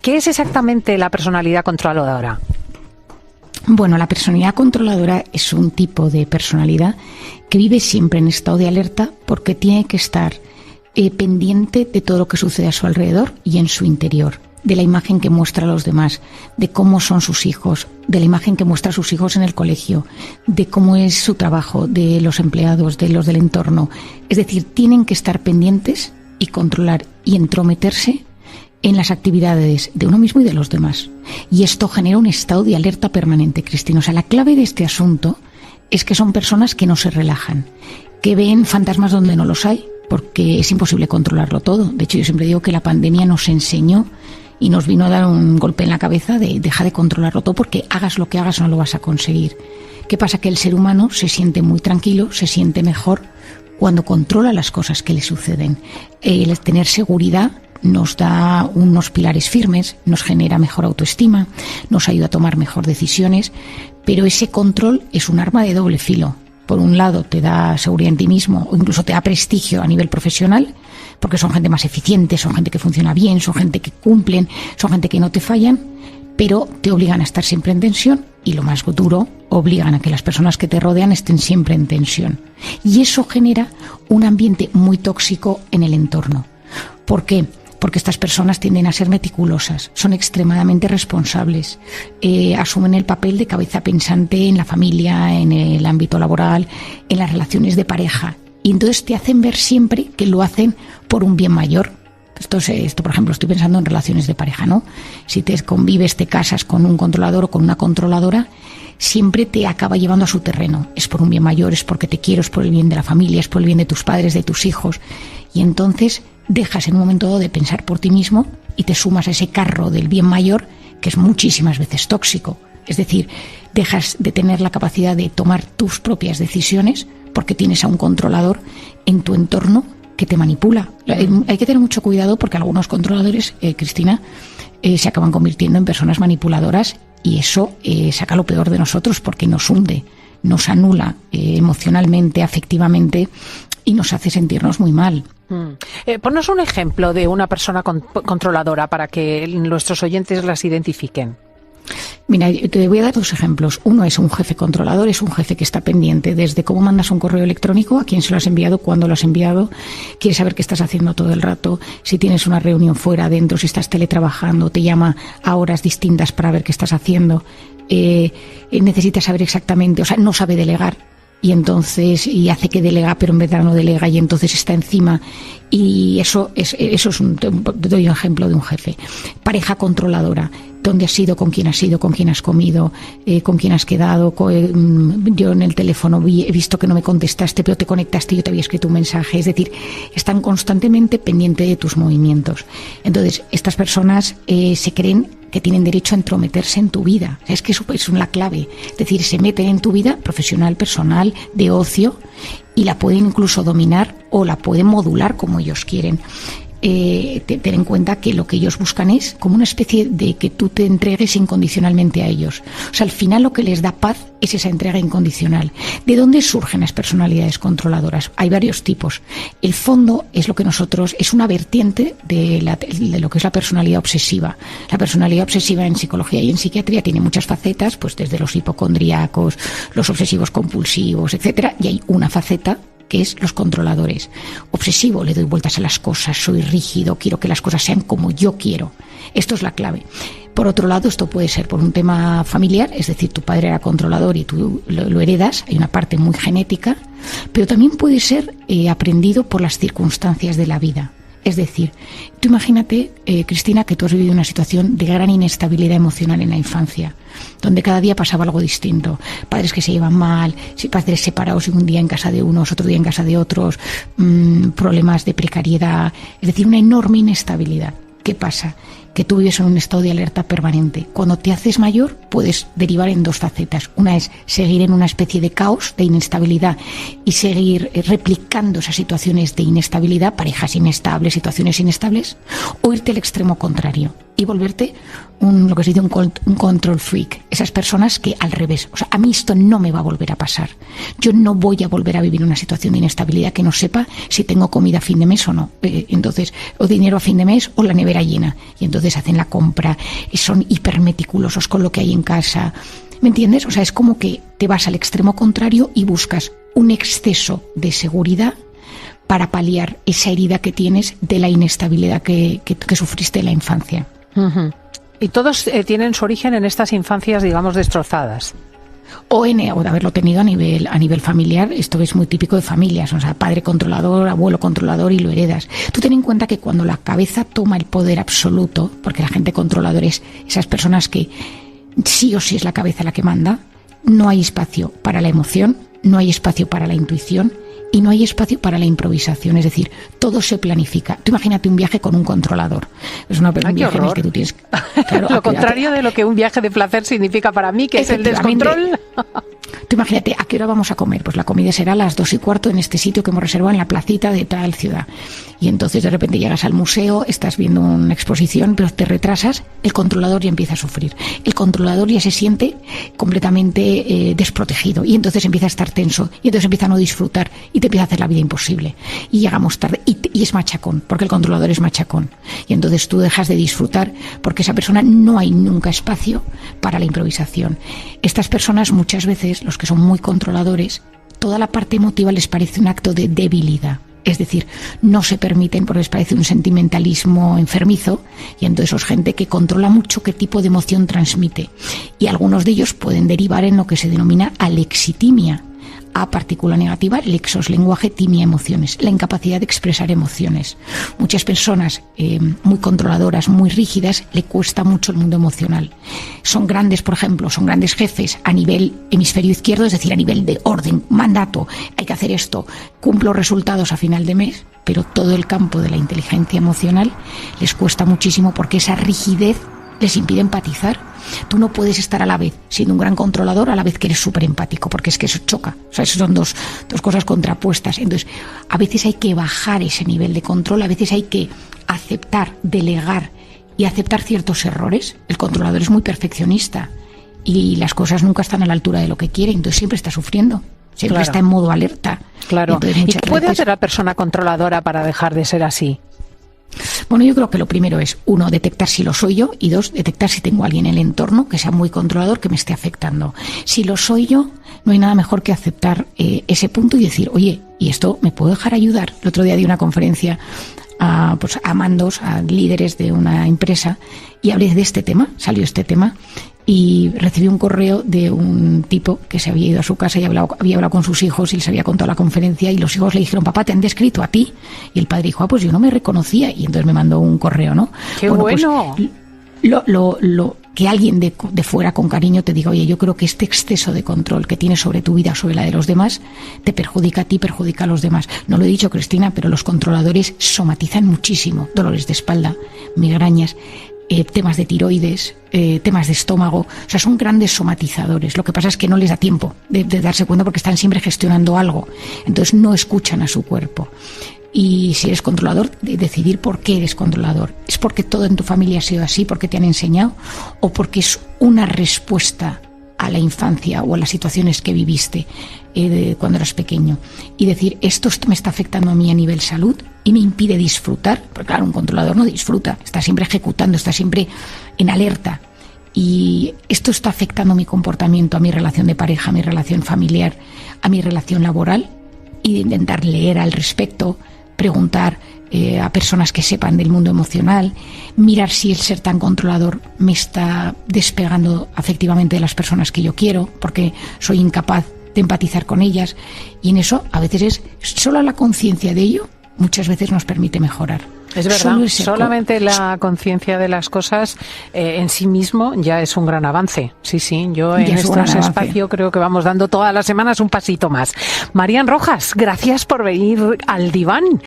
¿Qué es exactamente la personalidad controladora? Bueno, la personalidad controladora es un tipo de personalidad que vive siempre en estado de alerta porque tiene que estar pendiente de todo lo que sucede a su alrededor y en su interior, de la imagen que muestra a los demás, de cómo son sus hijos, de la imagen que muestra a sus hijos en el colegio, de cómo es su trabajo, de los empleados, de los del entorno. Es decir, tienen que estar pendientes y controlar y entrometerse en las actividades de uno mismo y de los demás. Y esto genera un estado de alerta permanente, Cristina. O sea, la clave de este asunto es que son personas que no se relajan, que ven fantasmas donde no los hay, porque es imposible controlarlo todo. De hecho, yo siempre digo que la pandemia nos enseñó y nos vino a dar un golpe en la cabeza de deja de controlarlo todo, porque hagas lo que hagas no lo vas a conseguir. ¿Qué pasa? Que el ser humano se siente muy tranquilo, se siente mejor cuando controla las cosas que le suceden. El tener seguridad nos da unos pilares firmes, nos genera mejor autoestima, nos ayuda a tomar mejor decisiones, pero ese control es un arma de doble filo. Por un lado te da seguridad en ti mismo o incluso te da prestigio a nivel profesional, porque son gente más eficiente, son gente que funciona bien, son gente que cumplen, son gente que no te fallan, pero te obligan a estar siempre en tensión y, lo más duro, obligan a que las personas que te rodean estén siempre en tensión. Y eso genera un ambiente muy tóxico en el entorno. ¿Por qué? Porque estas personas tienden a ser meticulosas, son extremadamente responsables, asumen el papel de cabeza pensante en la familia, en el ámbito laboral, en las relaciones de pareja. Y entonces te hacen ver siempre que lo hacen por un bien mayor. Esto, por ejemplo, estoy pensando en relaciones de pareja, ¿no? Si te convives, te casas con un controlador o con una controladora, siempre te acaba llevando a su terreno. Es por un bien mayor, es porque te quiero, es por el bien de la familia, es por el bien de tus padres, de tus hijos. Y entonces dejas en un momento dado de pensar por ti mismo y te sumas a ese carro del bien mayor, que es muchísimas veces tóxico. Es decir, dejas de tener la capacidad de tomar tus propias decisiones porque tienes a un controlador en tu entorno que te manipula. Hay que tener mucho cuidado porque algunos controladores, Cristina, se acaban convirtiendo en personas manipuladoras y eso saca lo peor de nosotros porque nos hunde, nos anula emocionalmente, afectivamente y nos hace sentirnos muy mal. Ponnos un ejemplo de una persona controladora para que nuestros oyentes las identifiquen. Mira, te voy a dar dos ejemplos. Uno es un jefe controlador, es un jefe que está pendiente desde cómo mandas un correo electrónico, a quién se lo has enviado, cuándo lo has enviado, quiere saber qué estás haciendo todo el rato, si tienes una reunión fuera, dentro, si estás teletrabajando, te llama a horas distintas para ver qué estás haciendo, necesita saber exactamente, o sea, no sabe delegar. Y entonces, y hace que delega, pero en verdad no delega, y entonces está encima. Y eso es te doy un ejemplo de un jefe. Pareja controladora. ¿Dónde has ido? ¿Con quién has ido? ¿Con quién has comido? ¿Con quién has quedado? Yo en el teléfono he visto que no me contestaste, pero te conectaste y yo te había escrito un mensaje. Es decir, están constantemente pendientes de tus movimientos. Entonces, estas personas se creen que tienen derecho a entrometerse en tu vida. Es que eso es la clave. Es decir, se meten en tu vida profesional, personal, de ocio, y la pueden incluso dominar o la pueden modular como ellos quieren. Ten en cuenta que lo que ellos buscan es como una especie de que tú te entregues incondicionalmente a ellos. O sea, al final lo que les da paz es esa entrega incondicional. ¿De dónde surgen las personalidades controladoras? Hay varios tipos. El fondo es lo que es una vertiente de lo que es la personalidad obsesiva. La personalidad obsesiva en psicología y en psiquiatría tiene muchas facetas, pues desde los hipocondríacos, los obsesivos compulsivos, etcétera, y hay una faceta que es los controladores. Obsesivo, le doy vueltas a las cosas, soy rígido, quiero que las cosas sean como yo quiero. Esto es la clave. Por otro lado, esto puede ser por un tema familiar, es decir, tu padre era controlador y tú lo heredas, hay una parte muy genética, pero también puede ser aprendido por las circunstancias de la vida. Es decir, tú imagínate, Cristina, que tú has vivido una situación de gran inestabilidad emocional en la infancia, donde cada día pasaba algo distinto. Padres que se llevan mal, padres separados, un día en casa de unos, otro día en casa de otros, problemas de precariedad, es decir, una enorme inestabilidad. ¿Qué pasa? Que tú vives en un estado de alerta permanente. Cuando te haces mayor, puedes derivar en dos facetas. Una es seguir en una especie de caos, de inestabilidad, y seguir replicando esas situaciones de inestabilidad, parejas inestables, situaciones inestables, o irte al extremo contrario. y volverte lo que se dice un control freak. Esas personas que al revés, o sea, a mí esto no me va a volver a pasar. Yo no voy a volver a vivir una situación de inestabilidad que no sepa si tengo comida a fin de mes o no. Entonces, o dinero a fin de mes o la nevera llena. Y entonces hacen la compra, y son hipermeticulosos con lo que hay en casa. ¿Me entiendes? O sea, es como que te vas al extremo contrario y buscas un exceso de seguridad para paliar esa herida que tienes de la inestabilidad que sufriste en la infancia. Uh-huh. Y todos tienen su origen en estas infancias, digamos, destrozadas. O de haberlo tenido a nivel familiar. Esto es muy típico de familias, o sea, padre controlador, abuelo controlador, y lo heredas. Tú ten en cuenta que cuando la cabeza toma el poder absoluto, porque la gente controladora es esas personas que sí o sí es la cabeza la que manda, no hay espacio para la emoción, no hay espacio para la intuición y no hay espacio para la improvisación. Es decir, todo se planifica. Tú imagínate un viaje con un controlador. Es un viaje en el que tú tienes... Claro, lo contrario de lo que un viaje de placer significa para mí, que es el descontrol. Tú imagínate, ¿a qué hora vamos a comer? Pues la comida será a las 2:15 en este sitio que hemos reservado en la placita de tal ciudad. Y entonces de repente llegas al museo, estás viendo una exposición, pero te retrasas, el controlador ya empieza a sufrir. El controlador ya se siente completamente desprotegido y entonces empieza a estar tenso y entonces empieza a no disfrutar y te empieza a hacer la vida imposible. Y llegamos tarde y es machacón, porque el controlador es machacón. Y entonces tú dejas de disfrutar porque esa persona no hay nunca espacio para la improvisación. Estas personas muchas veces, los que son muy controladores, toda la parte emotiva les parece un acto de debilidad. Es decir, no se permiten porque les parece un sentimentalismo enfermizo, y entonces es gente que controla mucho qué tipo de emoción transmite. Y algunos de ellos pueden derivar en lo que se denomina alexitimia. A, partícula negativa, lexos, lenguaje, timia, emociones, la incapacidad de expresar emociones. Muchas personas muy controladoras, muy rígidas, le cuesta mucho el mundo emocional. Son grandes, por ejemplo, son grandes jefes a nivel hemisferio izquierdo, es decir, a nivel de orden, mandato, hay que hacer esto, cumplo resultados a final de mes, pero todo el campo de la inteligencia emocional les cuesta muchísimo porque esa rigidez les impide empatizar. Tú no puedes estar a la vez siendo un gran controlador a la vez que eres súper empático, porque es que eso choca. O sea, eso son dos cosas contrapuestas. Entonces, a veces hay que bajar ese nivel de control, a veces hay que aceptar, delegar y aceptar ciertos errores. El controlador es muy perfeccionista y las cosas nunca están a la altura de lo que quiere, entonces siempre está sufriendo. Siempre está en modo alerta. Claro. ¿Y qué puede hacer la persona controladora para dejar de ser así? Bueno, yo creo que lo primero es, 1, detectar si lo soy yo, y 2, detectar si tengo a alguien en el entorno que sea muy controlador, que me esté afectando. Si lo soy yo, no hay nada mejor que aceptar ese punto y decir, oye, ¿y esto me puedo dejar ayudar? El otro día di una conferencia a mandos, a líderes de una empresa, y hablé de este tema, salió este tema, y recibí un correo de un tipo que se había ido a su casa y había hablado con sus hijos y les había contado la conferencia, y los hijos le dijeron, papá, ¿te han descrito a ti? Y el padre dijo, pues yo no me reconocía, y entonces me mandó un correo, ¿no? ¡Qué bueno! Pues, que alguien de fuera con cariño te diga, oye, yo creo que este exceso de control que tienes sobre tu vida, sobre la de los demás, te perjudica a ti, perjudica a los demás. No lo he dicho, Cristina, pero los controladores somatizan muchísimo. Dolores de espalda, migrañas, temas de tiroides, temas de estómago. O sea, son grandes somatizadores. Lo que pasa es que no les da tiempo de darse cuenta porque están siempre gestionando algo. Entonces no escuchan a su cuerpo. Y si eres controlador, decidir por qué eres controlador. ¿Es porque todo en tu familia ha sido así, porque te han enseñado? ¿O porque es una respuesta a la infancia o a las situaciones que viviste cuando eras pequeño? Y decir, esto me está afectando a mí a nivel salud y me impide disfrutar. Porque claro, un controlador no disfruta, está siempre ejecutando, está siempre en alerta. Y esto está afectando mi comportamiento, a mi relación de pareja, a mi relación familiar, a mi relación laboral. Y de intentar leer al respecto, preguntar a personas que sepan del mundo emocional, mirar si el ser tan controlador me está despegando afectivamente de las personas que yo quiero, porque soy incapaz de empatizar con ellas. Y en eso, a veces es solo la conciencia de ello, muchas veces nos permite mejorar. Es verdad, solamente la conciencia de las cosas en sí mismo ya es un gran avance. Sí, yo en estos espacios creo que vamos dando todas las semanas un pasito más. Marían Rojas, gracias por venir al diván.